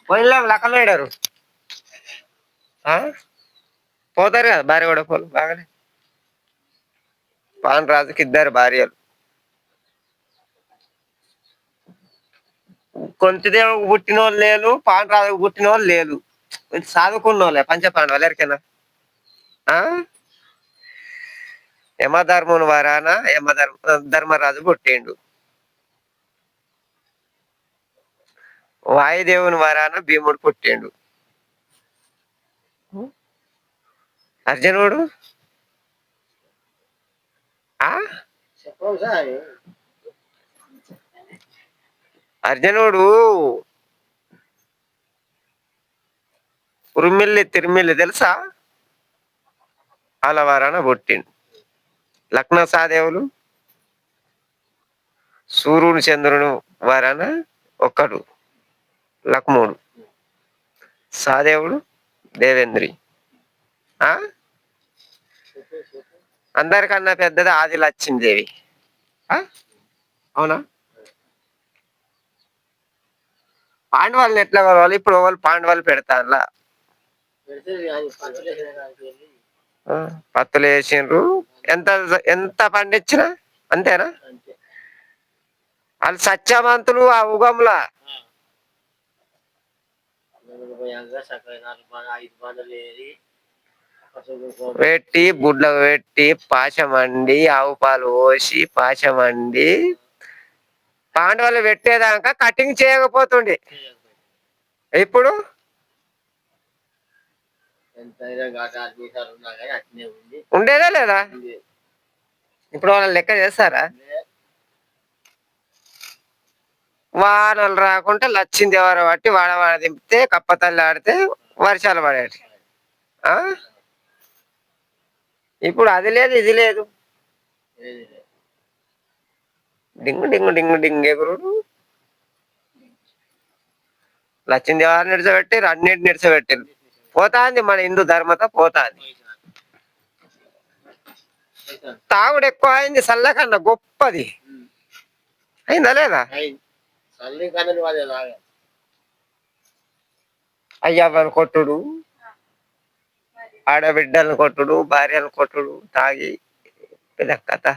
పోయిన లెక్కలు వేడారు పోతారు కదా భార్య కూడా పోలు బాగానే. పాన్ రాజుకి 2 భార్యలు. కొంతదేవుకు పుట్టిన వాళ్ళు లేరు, పాన్ రాజుకు పుట్టిన వాళ్ళు లేరు. చదువుకున్న వాళ్ళే పంచపాండవులు ఎవరికైనా. యమధర్ముని వరాన ధర్మరాజు పుట్టిండు. వాయుదేవుని వరాన భీముడు పుట్టిండు. అర్జునుడు అర్జునుడు ఉరిమిల్లి తిరుమిల్లి తెలుసా? వాళ్ళ వరాన పుట్టిండు. లక్నో సహదేవులు సూర్యుని చంద్రుని వరాన ఒక్కడు లక్ష్ముడు. సహదేవుడు దేవేంద్రి. అందరికన్నా పెద్దది ఆది లక్ష్మీదేవి. అవునా? పాండవాళ్ళని ఎట్లా కలవాలి? ఇప్పుడు వాళ్ళు పాండవాళ్ళు పెడతారులా, పత్తులు వేసిండ్రు. ఎంత ఎంత పండించినా అంతేనా? వాళ్ళు సత్యవంతులు. ఆ యుగంలా పెట్టి బుడ్లకు పెట్టి పాశమండి ఆవు పాలు పోసి పాశమండి పాండవులు పెట్టేదాకా కటింగ్ చేయకపోతుండే. ఇప్పుడు ఉండేదా లేదా? ఇప్పుడు వాళ్ళని లెక్క చేస్తారా? వానలు రాకుంటే లచ్చిందేవర బట్టి వాడవాడ దింపితే కప్పతల్లి ఆడితే వర్షాలు పడేటి. ఇప్పుడు అది లేదు ఇది లేదు. డింగు డింగు డింగు డింగు ఎగురుడు. లచ్చిందేవర నిడిచబెట్టి అన్నిటి నిడిచబెట్టింది. పోతాంది మన హిందూ ధర్మత పోతాంది. తాగుడు ఎక్కువ అయింది. సల్లకన్నా గొప్పది అయిందా లేదా? అయ్యవ్వను కొట్టుడు, ఆడబిడ్డలను కొట్టుడు, భార్యను కొట్టుడు తాగి పెద్ద కథ.